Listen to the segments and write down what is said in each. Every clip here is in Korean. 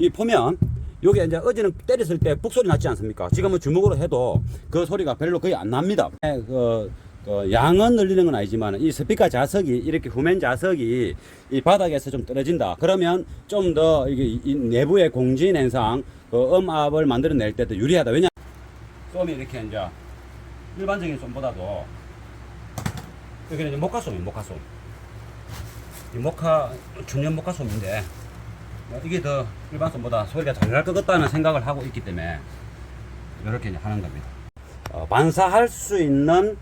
이 보면 요게 이제 어제는 때렸을 때 북소리 났지 않습니까? 지금은 주먹으로 해도 그 소리가 별로 거의 안 납니다. 양은 늘리는 건 아니지만 이 스피커 자석이 이렇게 후면 자석이 이 바닥에서 좀 떨어진다. 그러면 좀 더 이게 이 내부의 공진 현상, 음압을 만들어낼 때도 유리하다. 왜냐? 쏨이 이렇게 이제 일반적인 쏨보다도 여기는 이제 목화쏨이에요. 목화쏨. 이 목화 천연 목화쏨인데 이게 더 일반 쏨보다 소리가 잘 날 것 같다는 생각을 하고 있기 때문에 이렇게 이제 하는 겁니다. 반사할 수 있는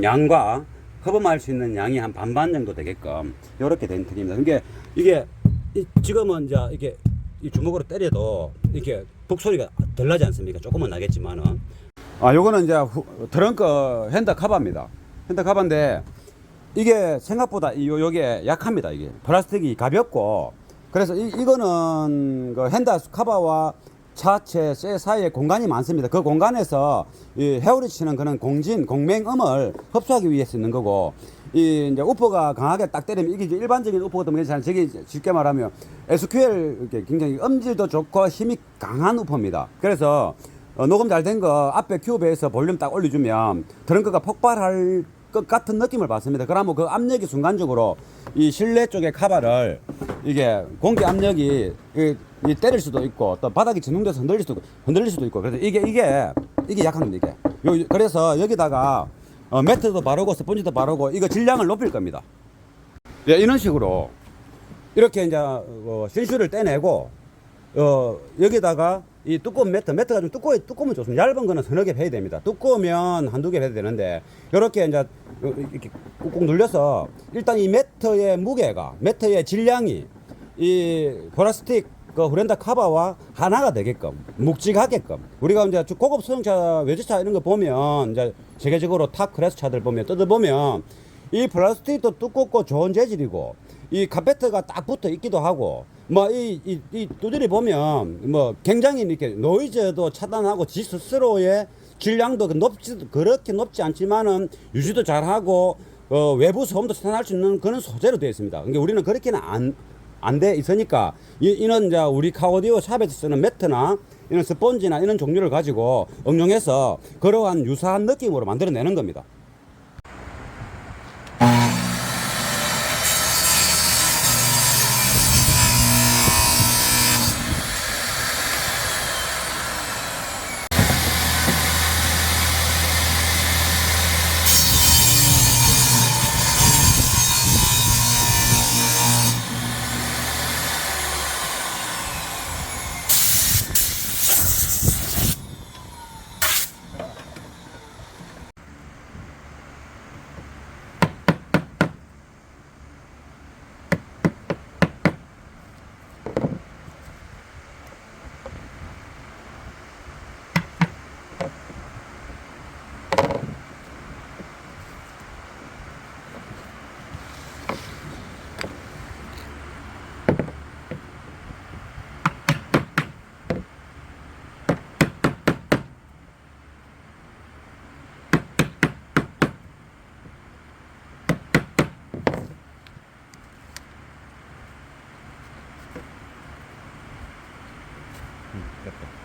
양과 흡음할 수 있는 양이 한 반반 정도 되게끔 이렇게 된 틀입니다. 그러니까 이게 지금은 이제 이게 이 주먹으로 때려도 이렇게 북소리가 덜 나지 않습니까? 조금은 나겠지만은. 요거는 이제 트렁크 핸드 카바입니다. 핸드 카바인데 이게 생각보다 요게 약합니다. 이게 플라스틱이 가볍고 그래서 이거는 그 핸드 카바와 차체 쇠 사이에 공간이 많습니다. 그 공간에서 이 헤어리 치는 그런 공맹음을 흡수하기 위해서 있는 거고, 이 이제 우퍼가 강하게 딱 때리면 이게 이제 일반적인 우퍼 같은 괜찮아요. 저기 쉽게 말하면 SQL 이렇게 굉장히 음질도 좋고 힘이 강한 우퍼입니다. 그래서 녹음 잘 된 거 앞에 큐브에서 볼륨 딱 올려주면 트렁크가 폭발할 것 같은 느낌을 받습니다. 그러면 그 압력이 순간적으로 이 실내 쪽의 카바를 이게 공기 압력이 이 때릴 수도 있고 또 바닥이 진동돼서 흔들릴 수도 있고 그래서 이게 약한 겁니다. 이게 그래서 여기다가 매트도 바르고 스펀지도 바르고 이거 질량을 높일 겁니다. 예, 이런 식으로 이렇게 이제 신슈를 떼내고 여기다가 이 두꺼운 매트가 좀 두꺼우면 좋습니다. 얇은 거는 서너 개 패야 됩니다. 두꺼우면 한두 개 패야 되는데, 이렇게 이제 이렇게 꾹꾹 눌려서 일단 이 매트의 무게가, 매트의 질량이 이 플라스틱 그 후렌다 카바와 하나가 되게끔, 묵직하게끔. 우리가 이제 고급 소형차, 외제차 이런 거 보면, 이제 세계적으로 탑 클래스 차들 보면, 뜯어보면, 이 플라스틱도 두껍고 좋은 재질이고, 이 카페트가 딱 붙어 있기도 하고, 이 두들이 보면, 굉장히 이렇게 노이즈도 차단하고 지 스스로의 질량도 그렇게 높지 않지만은 유지도 잘하고, 외부 소음도 차단할 수 있는 그런 소재로 되어 있습니다. 그러니까 우리는 그렇게는 안 돼 있으니까, 이런 이제 우리 카오디오 샵에서 쓰는 매트나 이런 스펀지나 이런 종류를 가지고 응용해서 그러한 유사한 느낌으로 만들어내는 겁니다. 됐다.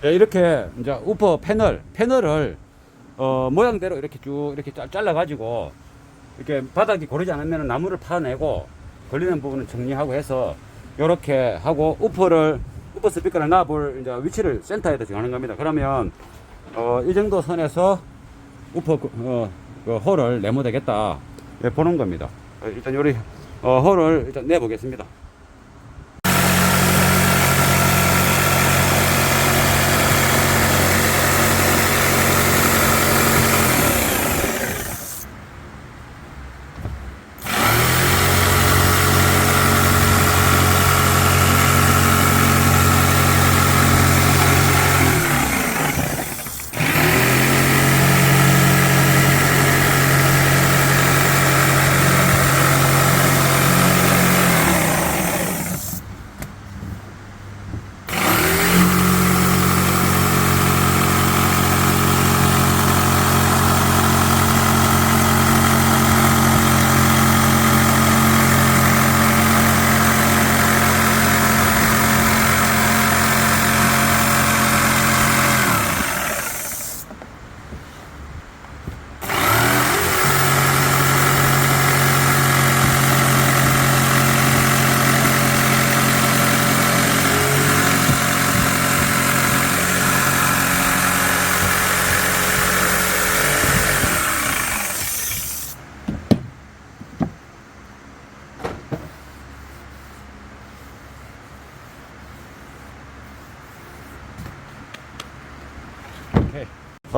네, 이렇게 이제 우퍼 패널을 모양대로 이렇게 쭉 이렇게 잘라 가지고 이렇게 바닥이 고르지 않으면 나무를 파내고 걸리는 부분을 정리하고 해서 이렇게 하고 우퍼 스피커를 놔볼 이제 위치를 센터에다 정하는 겁니다. 그러면 이 정도 선에서 우퍼 그 홀을 내면 되겠다 보는 겁니다. 일단 요리 홀을 일단 내 보겠습니다.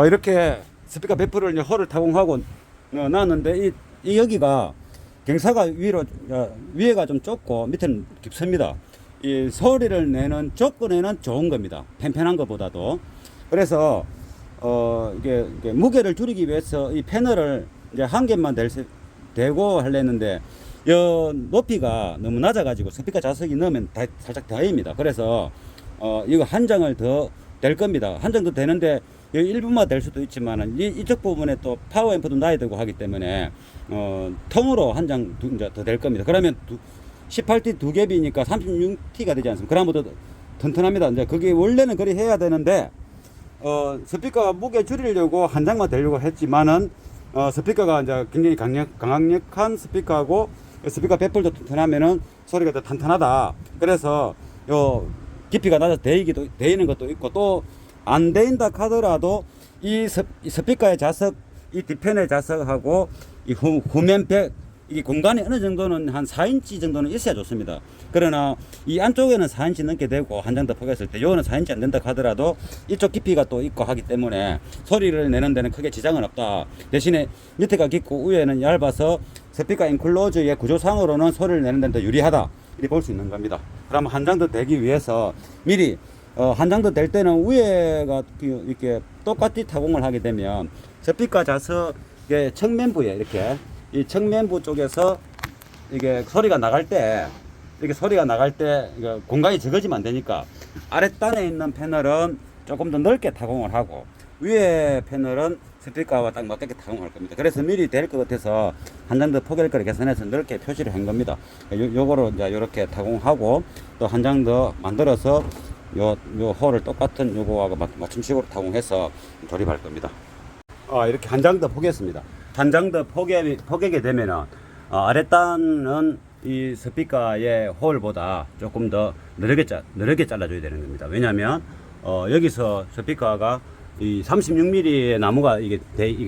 이렇게 스피커 배프를 이제 홀을 타공하고 놨는데 이 여기가 경사가 위에가 좀 좁고 밑에는 깊습니다. 이 소리를 내는 조건에는 좋은 겁니다. 팽팽한 것보다도. 그래서 이게 무게를 줄이기 위해서 이 패널을 이제 한 개만 대고 하려는데 이 높이가 너무 낮아가지고 스피커 좌석이 넣으면 살짝 더입니다. 그래서 이거 한 장을 더 될 겁니다. 한 장 더 되는데 여기 1분만 될 수도 있지만 이쪽 부분에 또 파워 앰프도 놔야 되고 하기 때문에 통으로 한 장 더 될 겁니다. 그러면 18T 두 갭이니까 36T가 되지 않습니까? 그러면 더 튼튼합니다. 이제 그게 원래는 그리 해야 되는데 스피커 무게 줄이려고 한 장만 되려고 했지만은 스피커가 이제 굉장히 강력한 스피커하고 스피커 배플도 튼튼하면은 소리가 더 탄탄하다. 그래서 요 깊이가 낮아서 데이는 것도 있고 또 안 데인다 하더라도 이 스피커의 좌석, 이 뒤편의 좌석하고 이 후면벽, 이 공간이 어느 정도는 한 4인치 정도는 있어야 좋습니다. 그러나 이 안쪽에는 4인치 넘게 되고 한 장 더 포개했을 때 요거는 4인치 안 된다 하더라도 이쪽 깊이가 또 있고 하기 때문에 소리를 내는 데는 크게 지장은 없다. 대신에 밑에가 깊고 위에는 얇아서 스피커 인클로즈의 구조상으로는 소리를 내는 데는 더 유리하다. 이렇게 볼 수 있는 겁니다. 그러면 한 장 더 되기 위해서 미리 한 장 더 될 때는 위에가 이렇게 똑같이 타공을 하게 되면 스피커 좌석의 측면부에 이렇게 이 측면부 쪽에서 이게 소리가 나갈 때 공간이 적어지면 안 되니까 아랫단에 있는 패널은 조금 더 넓게 타공을 하고 위에 패널은 스피커와 딱 맞게 타공할 겁니다. 그래서 미리 될 것 같아서 한 장 더 포개할 거를 계산해서 넓게 표시를 한 겁니다. 요거로 이제 요렇게 타공하고 또 한 장 더 만들어서 요 홀을 똑같은 요거하고 맞춤식으로 타공해서 조립할 겁니다. 이렇게 한 장 더 포개했습니다. 한 장 더 포개게 되면은 아랫단은 이 스피커의 홀보다 조금 더 느리게 잘라줘야 되는 겁니다. 왜냐하면 여기서 스피커가 이 36mm의 나무가 이게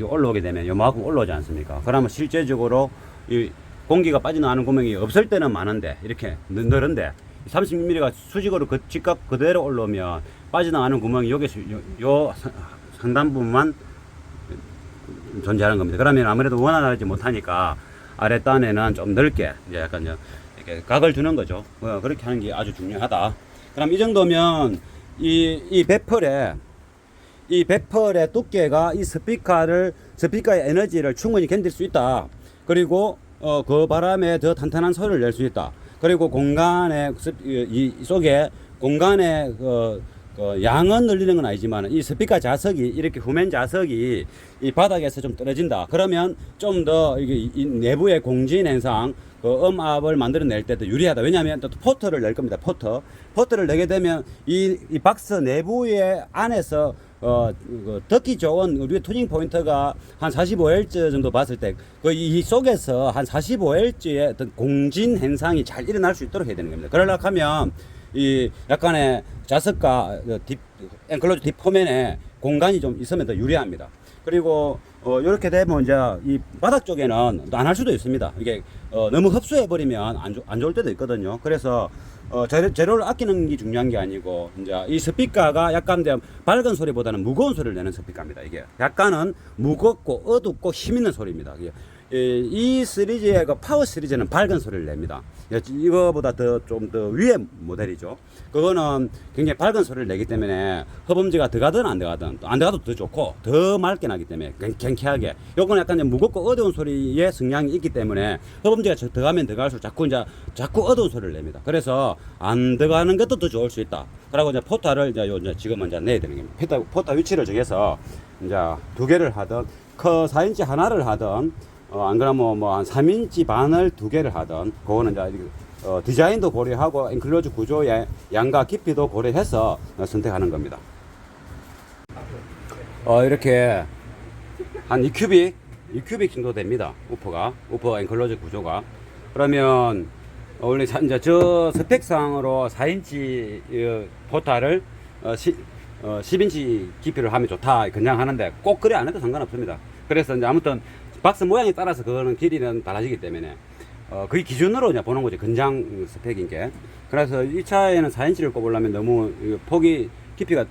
올라오게 되면 요만큼 올라오지 않습니까? 그러면 실제적으로 이 공기가 빠져나가는 구멍이 없을 때는 많은데 이렇게 늘은데 36mm가 수직으로 직각 그대로 올라오면 빠져나가는 구멍이 여기서 요 상단 부분만 존재하는 겁니다. 그러면 아무래도 원활하지 못하니까 아랫단에는 좀 넓게 이제 약간 이렇게 각을 주는 거죠. 그렇게 하는 게 아주 중요하다. 그럼 이 정도면 이 배펄의 두께가 이 스피커의 에너지를 충분히 견딜 수 있다. 그리고 그 바람에 더 탄탄한 소리를 낼 수 있다. 그리고 이 속에 공간에 양은 늘리는 건 아니지만 이 스피커 좌석이 이렇게 후면 좌석이 이 바닥에서 좀 떨어진다. 그러면 좀 더 이 내부의 공진 현상, 그 음압을 만들어낼 때도 유리하다. 왜냐하면 또 포터를 낼 겁니다. 포터를 내게 되면 이 박스 내부의 안에서 그 듣기 좋은 우리의 튜닝 포인트가 한 45Hz 정도 봤을 때 그 이 속에서 한 45Hz의 어떤 공진 현상이 잘 일어날 수 있도록 해야 되는 겁니다. 그러려고 하면 이 약간의 자석과 엔클로즈 딥 표면에 공간이 좀 있으면 더 유리합니다. 그리고 이렇게 되면 이제 이 바닥 쪽에는 안 할 수도 있습니다. 이게 너무 흡수해 버리면 안 좋을 때도 있거든요. 그래서 재료를 아끼는 게 중요한 게 아니고 이제 이 스피커가 약간 이제 밝은 소리보다는 무거운 소리를 내는 스피커입니다. 이게 약간은 무겁고 어둡고 힘 있는 소리입니다. 이 시리즈의 그 파워 시리즈는 밝은 소리를 냅니다. 이거보다 좀 더 위의 모델이죠. 그거는 굉장히 밝은 소리를 내기 때문에 허범지가 들어가든 안 들어가도 더 좋고 더 맑게 나기 때문에 경쾌하게. 요거는 약간 이제 무겁고 어두운 소리의 성향이 있기 때문에 허범지가 들어가면 들어갈수록 자꾸 어두운 소리를 냅니다. 그래서 안 들어가는 것도 더 좋을 수 있다. 그리고 이제 포타를 이제 지금은 이제 내야 되는 겁니다. 포타 위치를 정해서 이제 두 개를 하든 4인치 하나를 하든 안 그러면 뭐 한 3인치 반을 두 개를 하든 그거는 이제 디자인도 고려하고 엔클로즈 구조의 양과 깊이도 고려해서 선택하는 겁니다. 이렇게 한 2큐빅 정도 됩니다. 우퍼 엔클로즈 구조가. 그러면 원래 이제 저 스펙상으로 4인치 포타를 10인치 깊이를 하면 좋다 그냥 하는데 꼭 그래 안 해도 상관없습니다. 그래서 이제 아무튼 박스 모양에 따라서 그거는 길이는 달라지기 때문에 그 기준으로 이제 보는 거죠. 근장 스펙인 게. 그래서 이 차에는 4인치를 꼽으려면 너무 폭이 깊이가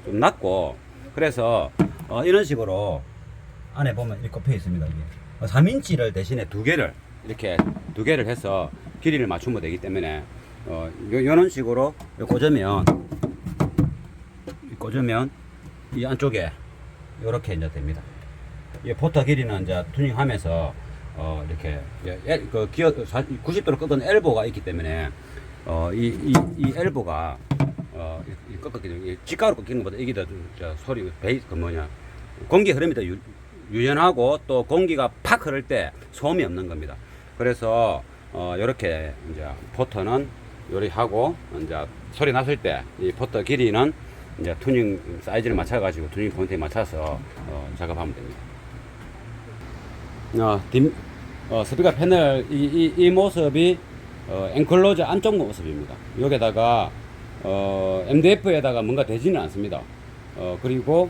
좀 낮고 그래서 이런 식으로 안에 보면 이렇게 꼽혀 있습니다. 이게 3인치를 대신에 두 개를 해서 길이를 맞추면 되기 때문에 이런 식으로 꽂으면 이 안쪽에 이렇게 이제 됩니다. 이 포터 길이는 이제 튜닝하면서 이렇게 그 기어 90도로 꺾은 엘보가 있기 때문에 이 엘보가 꺾이는 직각으로 꺾이는 것보다 이게 더 소리 베이스 공기 흐름이 더 유연하고 또 공기가 팍 흐를 때 소음이 없는 겁니다. 그래서 이렇게 이제 포터는 요리하고 이제 소리 났을 때 이 포터 길이는 이제 튜닝 사이즈를 맞춰가지고 튜닝 포인트에 맞춰서 작업하면 됩니다. 스피커 패널 이 모습이 엔클로즈 안쪽 모습입니다. 여기다가 MDF에다가 뭔가 되지는 않습니다. 그리고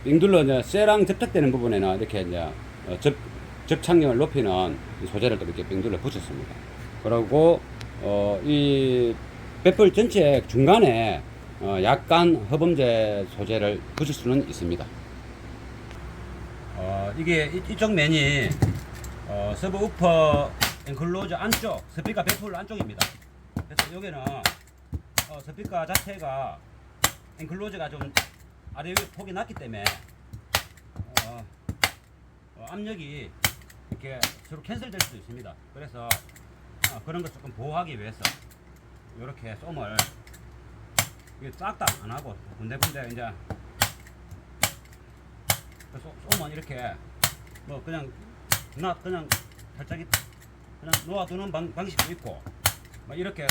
빙둘러 이제 쇠랑 접착되는 부분에는 이렇게 이제 접착력을 높이는 소재를 또 이렇게 빙둘러 붙였습니다. 그리고 이 배플 전체 중간에 약간 허범제 소재를 붙일 수는 있습니다. 이게 이쪽 면이 서브우퍼 엔클로즈 안쪽 스피커 배플 안쪽입니다. 그래서 여기는 스피커 자체가 엔클로즈가 좀 아래 위 폭이 낮기 때문에 압력이 이렇게 서로 캔슬될 수도 있습니다. 그래서 그런 걸 조금 보호하기 위해서 이렇게 솜을 싹다 안 하고 군데군데 이제 솜은 이렇게 뭐 그냥 살짝 그냥 놓아두는 방식도 있고 뭐 이렇게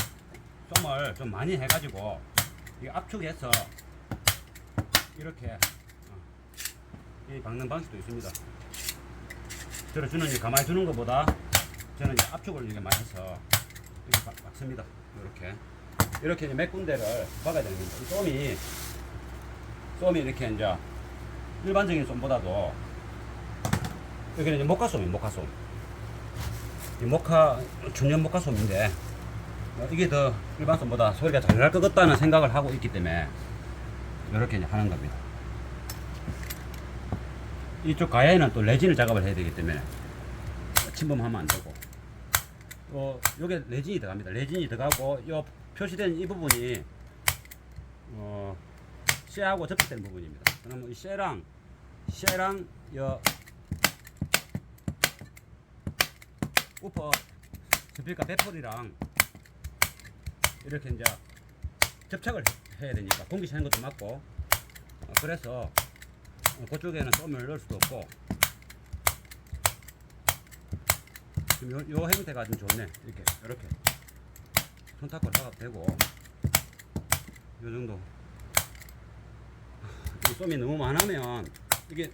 솜을 좀 많이 해가지고 압축해서 이렇게 박는 방식도 있습니다. 들어주는 가만히 두는 것보다 저는 이제 압축을 이렇게 많이 해서 이렇게 박습니다. 이렇게 이제 몇 군데를 박아야 되는 겁니다. 솜이 이렇게 이제 일반적인 솜보다도 여기는 이제 모카솜이에요. 천연 모카솜인데 이게 더 일반 솜보다 소리가 잘 날 것 같다는 생각을 하고 있기 때문에 이렇게 이제 하는 겁니다. 이쪽 가야에는 또 레진을 작업을 해야 되기 때문에 침범하면 안 되고 요게 레진이 들어갑니다. 레진이 들어가고 요 표시된 이 부분이 쇠하고 접촉된 부분입니다. 그러면 이 쇠랑 요 우퍼 스피커 배풀이랑 이렇게 이제 접착을 해야 되니까 공기 차는 것도 맞고 그래서 그쪽에는 솜을 넣을 수도 없고 지금 요 형태가 좀 좋네. 이렇게 손 닦고 작업 되고 요 정도. 이 쏨이 너무 많으면 이게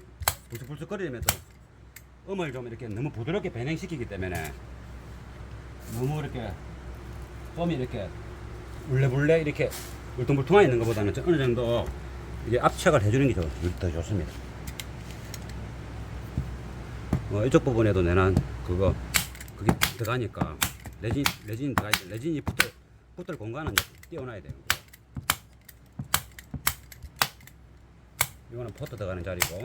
불쑥불쑥거리면 또 음을 좀 이렇게 너무 부드럽게 변형시키기 때문에 너무 이렇게 쏨이 이렇게 물레물레 이렇게 울퉁불퉁해 있는 것보다는 어느 정도 이게 압착을 해주는 게 더 좋습니다. 이쪽 부분에도 내난 그게 들어가니까 레진이 들어가 레진이 붙을 공간은 띄워놔야 돼요. 이거는 포트 들어가는 자리고,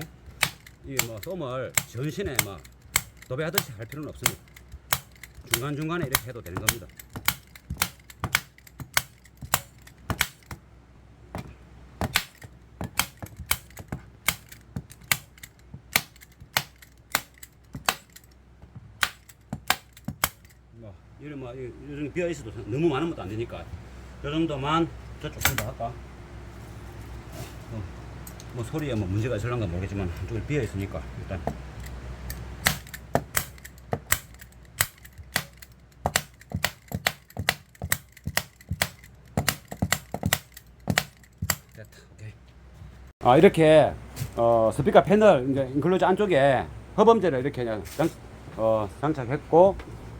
이게 뭐 쏨을 전신에 막 도배하듯이 할 필요는 없습니다. 중간중간에 이렇게 해도 되는 겁니다. 이런 뭐 요즘 비어 있어도 너무 많은 것도 안 되니까 요 정도만 저쪽 좀 더 할까? 뭐 소리에 뭐 문제가 있을런가 모르겠지만 한쪽에 비어 있으니까 일단 됐다. 오케이. 이렇게 스피커 패널 이제 인클루저 안쪽에 허범제를 이렇게 그냥 장착했고,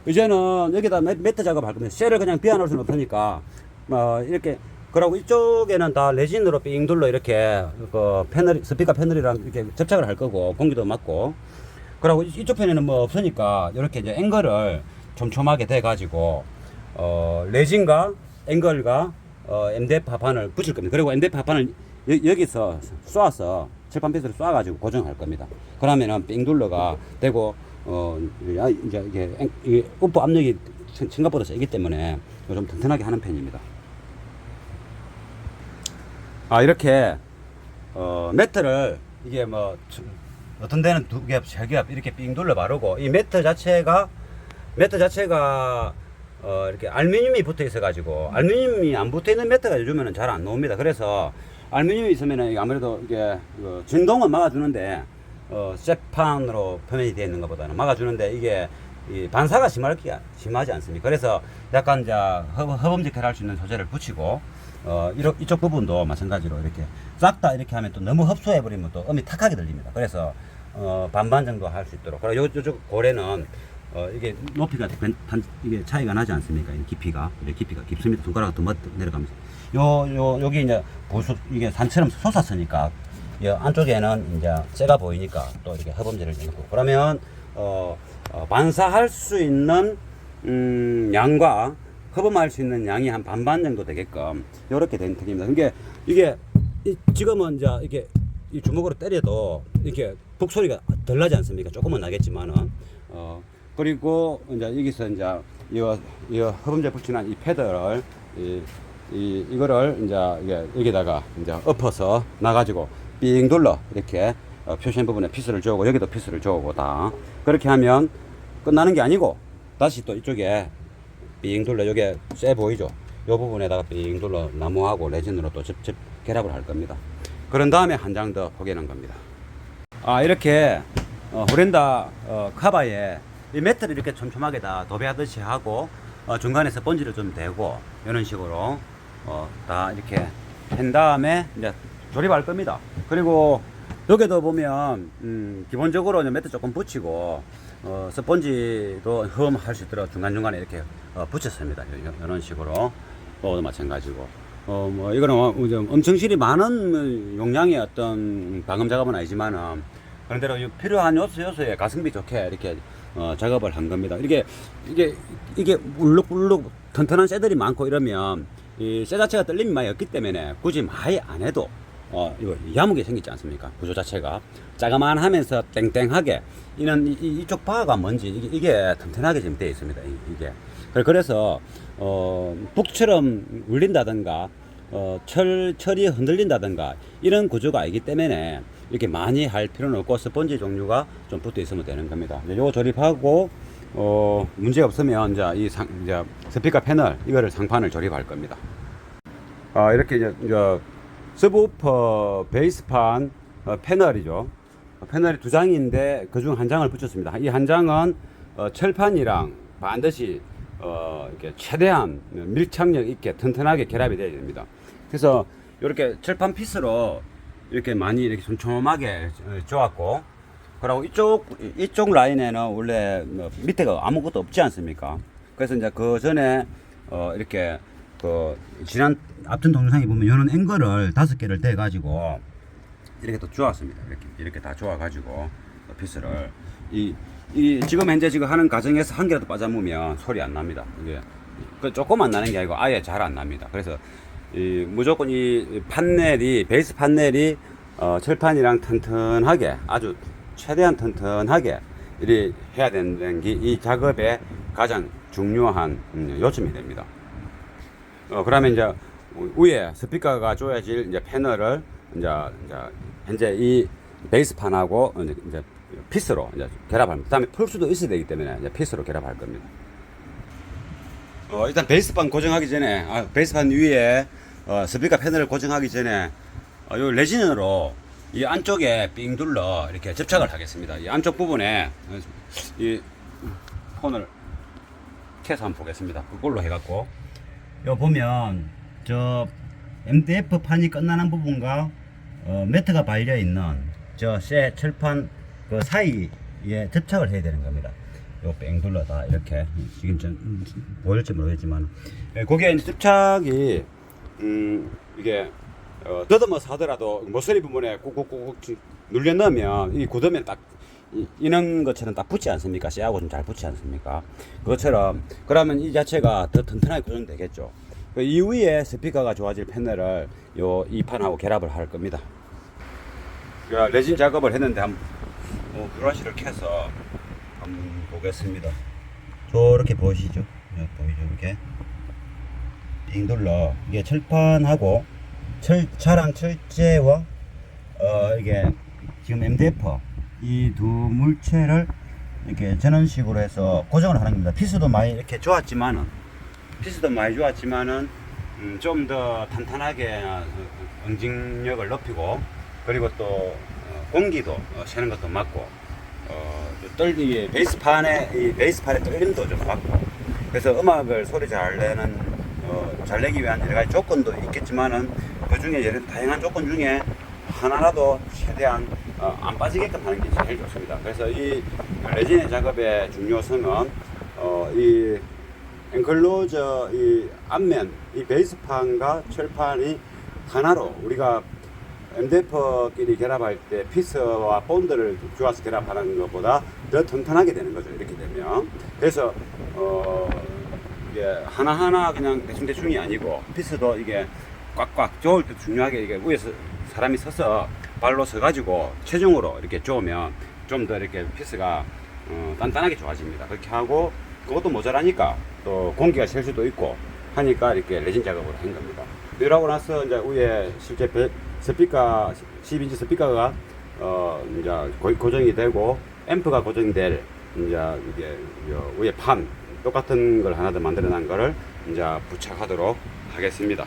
이제는 여기다 매트 작업할 겁니다. 쉘을 그냥 비워놓을 수는 없으니까 이렇게. 그리고 이쪽에는 다 레진으로 삥 둘러 이렇게 패널, 스피커 패널이랑 이렇게 접착을 할 거고, 공기도 맞고. 그리고 이쪽 편에는 뭐 없으니까 이렇게 이제 앵글을 촘촘하게 돼 가지고 레진과 앵글과 MDF 합판을 붙일 겁니다. 그리고 MDF 합판을 여기서 쏴서 칠판 피스를 쏴 가지고 고정할 겁니다. 그러면은 삥 둘러가 되고 이제 이게 우프 압력이 생각보다 세기 때문에 좀 튼튼하게 하는 편입니다. 이렇게 매트를 이게 뭐 어떤 데는 2겹, 3겹 이렇게 삥 둘러 바르고, 이 매트 자체가 이렇게 알루미늄이 붙어 있어 가지고, 알루미늄이 안 붙어 있는 매트가 요즘에는 잘 안 나옵니다. 그래서 알루미늄이 있으면은 아무래도 이게 진동은 막아주는데 쇠판으로 표면이 되어 있는 것보다는 막아주는데, 이게 이 반사가 심하지 않습니까? 그래서 약간 이제 허범직할 할 수 있는 소재를 붙이고, 이쪽 부분도 마찬가지로 이렇게 싹 다 이렇게 하면 또 너무 흡수해 버리면 또 음이 탁하게 들립니다. 그래서 반반 정도 할 수 있도록. 그리고 요쪽 고래는 이게 높이가 이게 차이가 나지 않습니까? 이 깊이가 깊습니다. 손가락 더 내려가면서 여기 이제 이게 산처럼 솟았으니까 이 안쪽에는 이제 쇠가 보이니까 또 이렇게 허범제를 넣고, 그러면 반사할 수 있는 양과 허범할 수 있는 양이 한 반반 정도 되게끔 이렇게 된 턱입니다. 그러니까 이게 지금은 이제 이게 이 주먹으로 때려도 이렇게 북소리가 덜 나지 않습니까? 조금은 나겠지만은 그리고 이제 여기서 이제 이 허범제 붙이는 이 패드를 이거를 이제 여기다가 이제 엎어서 놔가지고 삥 둘러 이렇게 표시한 부분에 피스를 주고, 여기도 피스를 주고, 다 그렇게 하면 끝나는 게 아니고 다시 또 이쪽에 삥 둘러, 여기 쇠 보이죠? 요 부분에다가 삥 둘러 나무하고 레진으로 또 결합을 할 겁니다. 그런 다음에 한 장 더 포개는 겁니다. 이렇게 호렌다 카바에 이 매트를 이렇게 촘촘하게 다 도배하듯이 하고, 중간에 스펀지를 좀 대고 이런 식으로 다 이렇게 한 다음에 이제 조립할 겁니다. 그리고 여기도 보면 기본적으로 이제 매트 조금 붙이고 스펀지도 흠할 수 있도록 중간중간에 이렇게 붙였습니다. 이런 식으로 또 마찬가지고, 뭐 이거는 좀 엄청 실이 많은 용량의 어떤 방음 작업은 아니지만은 그런대로 필요한 요소에 가성비 좋게 이렇게 작업을 한 겁니다. 이게 울룩울룩 튼튼한 쇠들이 많고 이러면 이 쇠 자체가 떨림이 많이 없기 때문에 굳이 많이 안 해도 이거 야무게 생기지 않습니까? 구조 자체가 짜가만하면서 땡땡하게, 이쪽 바가 뭔지 이게 튼튼하게 지금 되어 있습니다. 이게 그래서 북처럼 울린다든가 철이 흔들린다든가 이런 구조가 아니기 때문에 이렇게 많이 할 필요는 없고, 스펀지 종류가 좀 붙어 있으면 되는 겁니다. 요거 조립하고 문제 없으면 이제 스피커 패널 이거를 상판을 조립할 겁니다. 이렇게 이제 서브우퍼 베이스판 패널이죠. 패널이 2장인데 그중 한 장을 붙였습니다. 이 한 장은 철판이랑 반드시 이렇게 최대한 밀착력 있게 튼튼하게 결합이 돼야 됩니다. 그래서 이렇게 철판 피스로 이렇게 많이 이렇게 촘촘하게 조았고, 그리고 이쪽 라인에는 원래 밑에가 아무것도 없지 않습니까? 그래서 이제 그 전에 이렇게 지난 앞전 동영상에 보면 이런 앵글을 5개를 대 가지고 이렇게 또 조았습니다. 이렇게 다 조아 가지고 피스를 이 지금 현재 하는 과정에서 한 개라도 빠져보면 소리 안 납니다. 이게 조금 안 나는 게 아니고 아예 잘 안 납니다. 그래서 무조건 이 판넬이 베이스 판넬이 철판이랑 튼튼하게, 아주 최대한 튼튼하게 이리 해야 되는 게 이 작업의 가장 중요한 요점이 됩니다. 그러면 이제 위에 스피커가 조여질 이제 패널을 이제 현재 이 베이스판하고 이제 피스로 이제 결합합니다. 그다음에 풀 수도 있어야 되기 때문에 이제 피스로 결합할 겁니다. 일단 베이스판 고정하기 전에, 베이스판 위에 스피커 패널을 고정하기 전에 요 레진으로 이 안쪽에 삥 둘러 이렇게 접착을 하겠습니다. 이 안쪽 부분에 이 폰을 켜서 한번 보겠습니다. 그걸로 해갖고 요 보면 저 MDF 판이 끝나는 부분과 매트가 발려 있는 저 쇠 철판 그 사이에 접착을 해야 되는 겁니다. 요 뺑 둘러다 이렇게 지금 좀 보일지 모르겠지만 거기에 이제 접착이 이게 더듬어서 하더라도 모서리 부분에 꾹꾹꾹 눌려 넣으면 이 굳으면 딱 이런 것처럼 딱 붙지 않습니까? 쇠하고 좀 잘 붙지 않습니까? 그것처럼 그러면 이 자체가 더 튼튼하게 고정되겠죠. 이 위에 스피커가 좋아질 패널을 이 판하고 결합을 할 겁니다. 레진 작업을 했는데 한번 브러쉬를 켜서 한번 보겠습니다. 저렇게 보이시죠? 보이죠? 이렇게 빙 둘러 이게 철판하고 차랑 철제와 이게 지금 MDF 이 두 물체를 이렇게 전원식으로 해서 고정을 하는 겁니다. 피스도 많이 이렇게 좋았지만은 좀 더 탄탄하게 응징력을 높이고, 그리고 또 공기도 새는 것도 막고 떨리기 베이스판의 떨림도 좀 막고, 그래서 음악을 소리 잘 내기 위한 여러 가지 조건도 있겠지만은 그 중에 여러 다양한 조건 중에 하나라도 최대한 안 빠지게끔 하는 게 제일 좋습니다. 그래서 이 레진의 작업의 중요성은 이 엔클로저 이 앞면 이 베이스판과 철판이 하나로 우리가 MDF끼리 결합할 때 피스와 본드를 주어서 결합하는 것보다 더 튼튼하게 되는 거죠. 이렇게 되면. 그래서 이게 하나하나 그냥 대충대충이 아니고 피스도 이게 꽉꽉 조을 때 중요하게 이게 위에서 사람이 서서 발로 서가지고 체중으로 이렇게 조으면 좀 더 이렇게 피스가 단단하게 좋아집니다. 그렇게 하고 그것도 모자라니까 또 공기가 셀 수도 있고 하니까 이렇게 레진 작업을 한 겁니다. 이러고 나서 이제 위에 실제 스피커 10인치 스피커가 이제 고정이 되고 앰프가 고정될 이제 이게 위에 판 똑같은 걸 하나 더 만들어 놓은 거를 이제 부착하도록 하겠습니다.